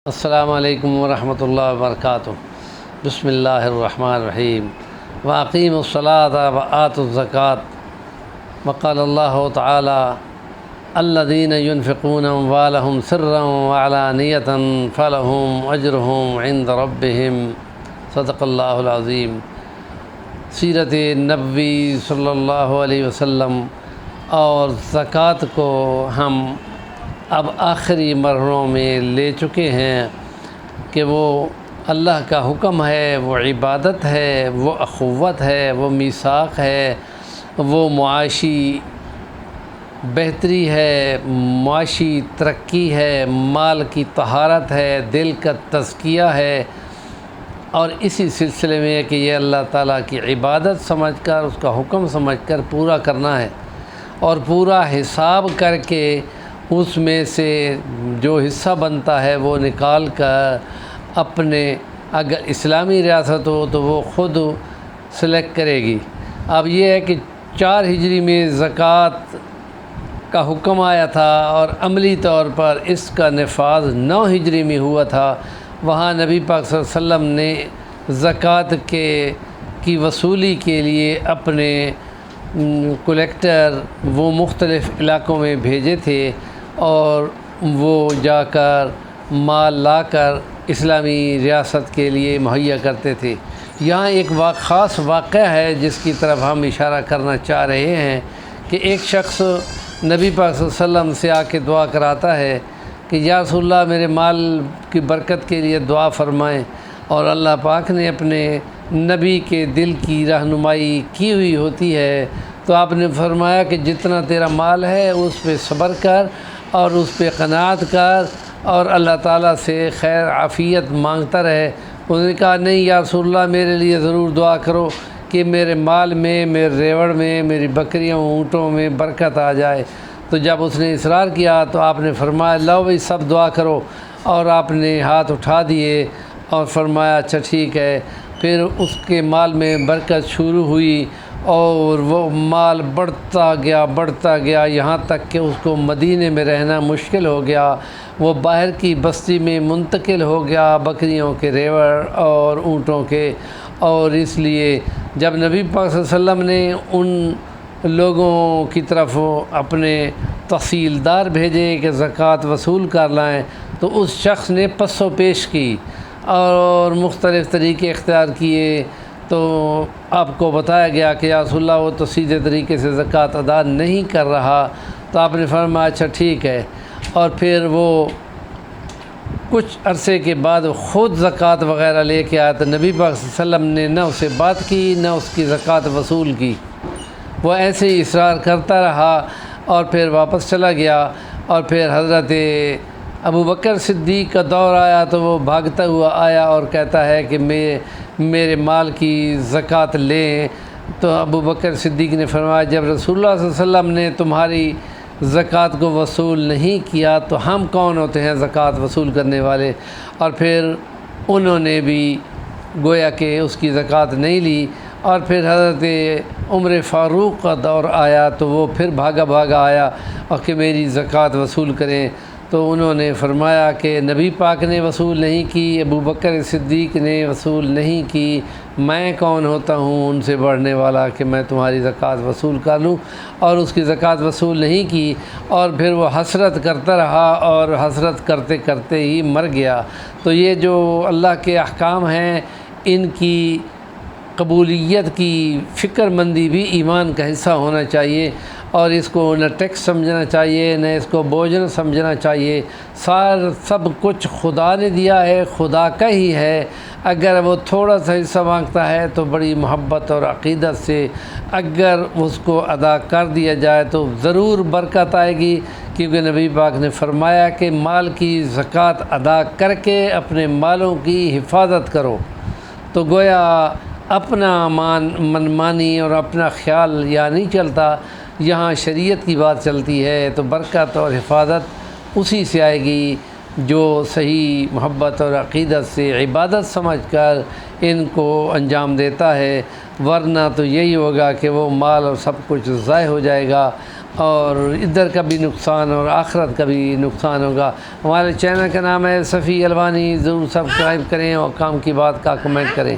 السلام علیکم ورحمۃ اللہ وبرکاتہ۔ بسم اللہ الرحمن الرحیم۔ واقیموا الصلاۃ وآتوا الزکاۃ۔ وقال اللہ تعالی الذین ينفقون اموالهم سرا وعلانیۃ فلهم اجرهم عند ربهم۔ صدق اللہ العظیم۔ سیرت نبوی صلی اللہ علیہ وسلم اور زکوٰۃ کو ہم اب آخری مرحلوں میں لے چکے ہیں کہ وہ اللہ کا حکم ہے، وہ عبادت ہے، وہ اخوت ہے، وہ میثاق ہے، وہ معاشی بہتری ہے، معاشی ترقی ہے، مال کی طہارت ہے، دل کا تزکیہ ہے، اور اسی سلسلے میں کہ یہ اللہ تعالیٰ کی عبادت سمجھ کر، اس کا حکم سمجھ کر پورا کرنا ہے، اور پورا حساب کر کے اس میں سے جو حصہ بنتا ہے وہ نکال کر اپنے، اگر اسلامی ریاست ہو تو وہ خود سلیکٹ کرے گی۔ اب یہ ہے کہ 4 ہجری میں زکوٰۃ کا حکم آیا تھا اور عملی طور پر اس کا نفاذ 9 ہجری میں ہوا تھا۔ وہاں نبی پاک صلی اللہ علیہ وسلم نے زکوٰۃ کی وصولی کے لیے اپنے کلیکٹر وہ مختلف علاقوں میں بھیجے تھے، اور وہ جا کر مال لا کر اسلامی ریاست کے لیے مہیا کرتے تھے۔ یہاں ایک خاص واقعہ ہے جس کی طرف ہم اشارہ کرنا چاہ رہے ہیں کہ ایک شخص نبی پاک صلی اللہ علیہ وسلم سے آ کے دعا کراتا ہے کہ یا رسول اللہ میرے مال کی برکت کے لیے دعا فرمائیں، اور اللہ پاک نے اپنے نبی کے دل کی رہنمائی کی ہوئی ہوتی ہے، تو آپ نے فرمایا کہ جتنا تیرا مال ہے اس پہ صبر کر اور اس پہ قناعت کر اور اللہ تعالیٰ سے خیر عافیت مانگتا رہے۔ انہوں نے کہا نہیں یا رسول اللہ میرے لیے ضرور دعا کرو کہ میرے مال میں، میرے ریوڑ میں، میری بکریوں اونٹوں میں برکت آ جائے۔ تو جب اس نے اصرار کیا تو آپ نے فرمایا لاؤ بھائی سب دعا کرو، اور آپ نے ہاتھ اٹھا دیے اور فرمایا اچھا ٹھیک ہے۔ پھر اس کے مال میں برکت شروع ہوئی اور وہ مال بڑھتا گیا یہاں تک کہ اس کو مدینے میں رہنا مشکل ہو گیا، وہ باہر کی بستی میں منتقل ہو گیا بکریوں کے ریوڑ اور اونٹوں کے۔ اور اس لیے جب نبی پاک صلی اللہ علیہ وسلم نے ان لوگوں کی طرف اپنے تحصیلدار بھیجے کہ زکوٰۃ وصول کر لائیں، تو اس شخص نے پس و پیش کی اور مختلف طریقے اختیار کیے، تو آپ کو بتایا گیا کہ یا رسول اللہ وہ تو سیدھے طریقے سے زکوٰۃ ادا نہیں کر رہا، تو آپ نے فرمایا اچھا ٹھیک ہے۔ اور پھر وہ کچھ عرصے کے بعد خود زکوٰۃ وغیرہ لے کے آیا، تو نبی پاک صلی اللہ علیہ وسلم نے نہ اسے بات کی نہ اس کی زکوٰۃ وصول کی، وہ ایسے ہی اصرار کرتا رہا اور پھر واپس چلا گیا۔ اور پھر حضرت ابو بکر صدیق کا دور آیا تو وہ بھاگتا ہوا آیا اور کہتا ہے کہ میرے مال کی زکوٰۃ لیں۔ تو ابو بکر صدیق نے فرمایا جب رسول اللہ صلی اللہ علیہ وسلم نے تمہاری زکوٰۃ کو وصول نہیں کیا تو ہم کون ہوتے ہیں زکوٰۃ وصول کرنے والے۔ اور پھر انہوں نے بھی گویا کہ اس کی زکوٰۃ نہیں لی، اور پھر حضرت عمر فاروق کا دور آیا تو وہ پھر بھاگا آیا اور کہ میری زکوٰۃ وصول کریں، تو انہوں نے فرمایا کہ نبی پاک نے وصول نہیں کی، ابو بکر صدیق نے وصول نہیں کی، میں کون ہوتا ہوں ان سے بڑھنے والا کہ میں تمہاری زکوٰۃ وصول کر لوں۔ اور اس کی زکوٰۃ وصول نہیں کی، اور پھر وہ حسرت کرتا رہا اور حسرت کرتے کرتے ہی مر گیا۔ تو یہ جو اللہ کے احکام ہیں ان کی قبولیت کی فکر مندی بھی ایمان کا حصہ ہونا چاہیے، اور اس کو نہ ٹیکس سمجھنا چاہیے نہ اس کو بوجھ نہ سمجھنا چاہیے۔ سب کچھ خدا نے دیا ہے، خدا کا ہی ہے، اگر وہ تھوڑا سا حصہ مانگتا ہے تو بڑی محبت اور عقیدت سے اگر اس کو ادا کر دیا جائے تو ضرور برکت آئے گی، کیونکہ نبی پاک نے فرمایا کہ مال کی زکوٰۃ ادا کر کے اپنے مالوں کی حفاظت کرو۔ تو گویا اپنا منمانی اور اپنا خیال یہاں نہیں چلتا، یہاں شریعت کی بات چلتی ہے، تو برکت اور حفاظت اسی سے آئے گی جو صحیح محبت اور عقیدت سے عبادت سمجھ کر ان کو انجام دیتا ہے، ورنہ تو یہی ہوگا کہ وہ مال اور سب کچھ ضائع ہو جائے گا، اور ادھر کا بھی نقصان اور آخرت کا بھی نقصان ہوگا۔ ہمارے چینل کا نام ہے صفی الوانی، ضرور سبسکرائب کریں اور کام کی بات کا کمنٹ کریں۔